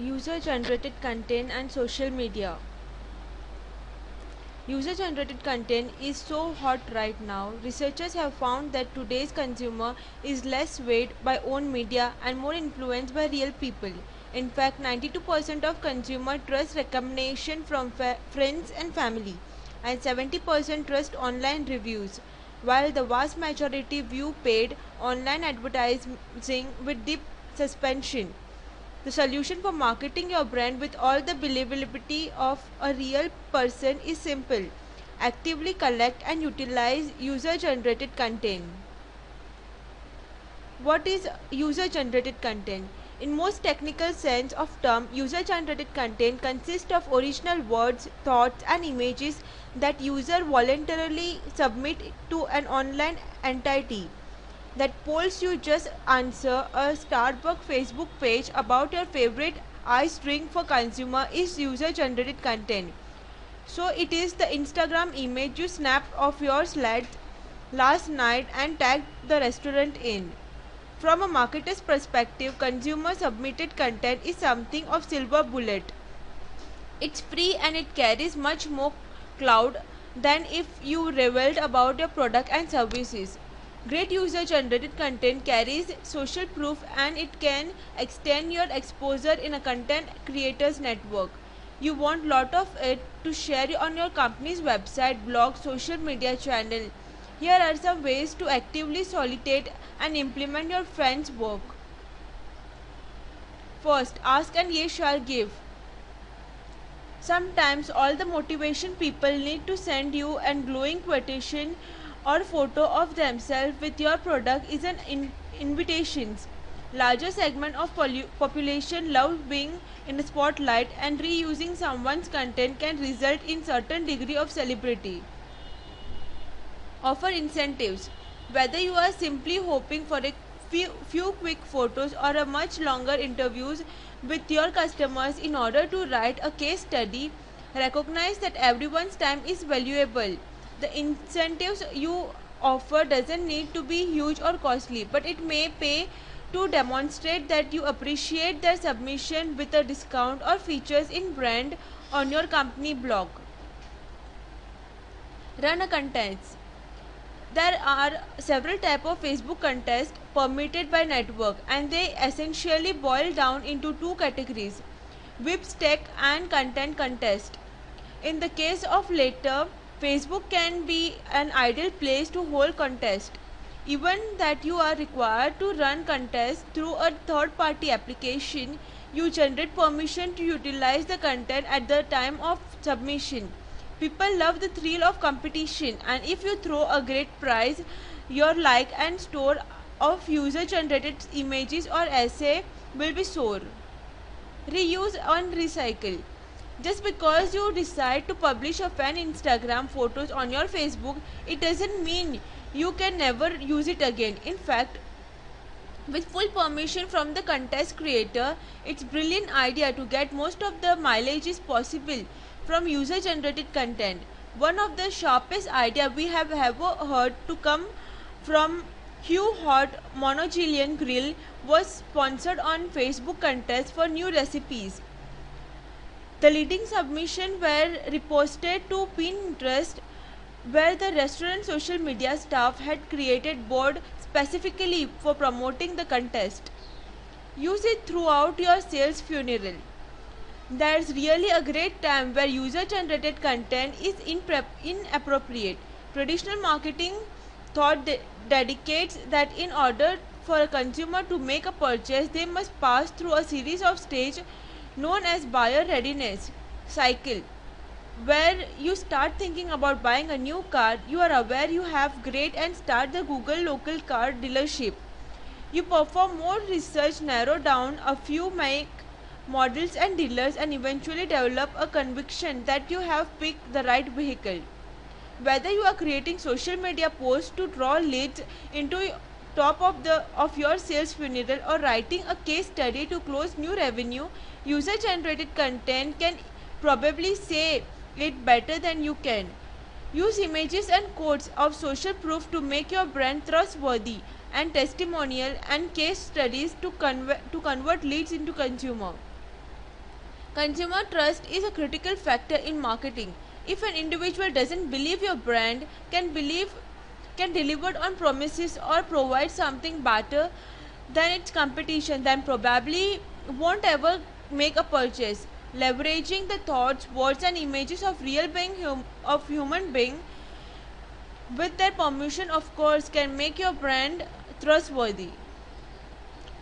User-generated content and social media. User-generated content is so hot right now. Researchers have found that today's consumer is less swayed by own media and more influenced by real people. In fact, 92% of consumer trust recommendation from friends and family, and 70% trust online reviews, while the vast majority view paid online advertising with deep suspension. The solution for marketing your brand with all the believability of a real person is simple. Actively collect and utilize user generated content. What is user generated content? In most technical sense of term, user generated content consists of original words, thoughts and images that user voluntarily submit to an online entity. That polls you just answer a Starbucks Facebook page about your favorite ice drink for consumer is user generated content. So it is the Instagram image you snapped of your slide last night and tagged the restaurant in. From a marketer's perspective, consumer submitted content is something of silver bullet. It's free and it carries much more cloud than if you reveled about your product and services. Great user generated content carries social proof and it can extend your exposure in a content creators network. You want lot of it to share on your company's website, blog, social media channel. Here are some ways to actively solicitate and implement your friend's work. First, ask and ye shall give. Sometimes all the motivation people need to send you an glowing quotation or photo of themselves with your product is an invitations. Larger segment of population love being in the spotlight and reusing someone's content can result in certain degree of celebrity. Offer incentives. Whether you are simply hoping for a few quick photos or a much longer interviews with your customers in order to write a case study, recognize that everyone's time is valuable. The incentives you offer doesn't need to be huge or costly, but it may pay to demonstrate that you appreciate their submission with a discount or features in brand on your company blog. Run a contest. There are several types of Facebook contests permitted by network and they essentially boil down into two categories: sweepstake and content contest. In the case of latter, Facebook can be an ideal place to hold contest. Even that you are required to run contests through a third party application, you generate permission to utilize the content at the time of submission. People love the thrill of competition, and if you throw a great prize, your like and store of user generated images or essay will be soared. Reuse and recycle. Just because you decide to publish a fan Instagram photos on your Facebook, it doesn't mean you can never use it again. In fact, with full permission from the contest creator, it's brilliant idea to get most of the mileage is possible from user generated content. One of the sharpest idea we have ever heard to come from Hugh Hot Monogillion Grill was sponsored on Facebook contest for new recipes. The leading submission were reposted to Pinterest where the restaurant social media staff had created board specifically for promoting the contest. Use it throughout your sales funnel. There's really a great time where user generated content is inappropriate. Traditional marketing thought dedicates that in order for a consumer to make a purchase, they must pass through a series of stages known as buyer readiness cycle, where you start thinking about buying a new car, you are aware you have great and start the Google local car dealership. You perform more research, narrow down a few make, models and dealers and eventually develop a conviction that you have picked the right vehicle. Whether you are creating social media posts to draw leads into top of your sales funnel or writing a case study to close new revenue, user generated content can probably say it better than you can. Use images and quotes of social proof to make your brand trustworthy and testimonial and case studies to convert leads into consumer. Consumer trust is a critical factor in marketing. If an individual doesn't believe your brand can deliver on promises or provide something better than its competition, then probably won't ever make a purchase. Leveraging the thoughts, words, and images of of human being with their permission, of course, can make your brand trustworthy.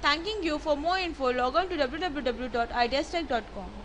Thanking you. For more info, log on to www.ideastech.com.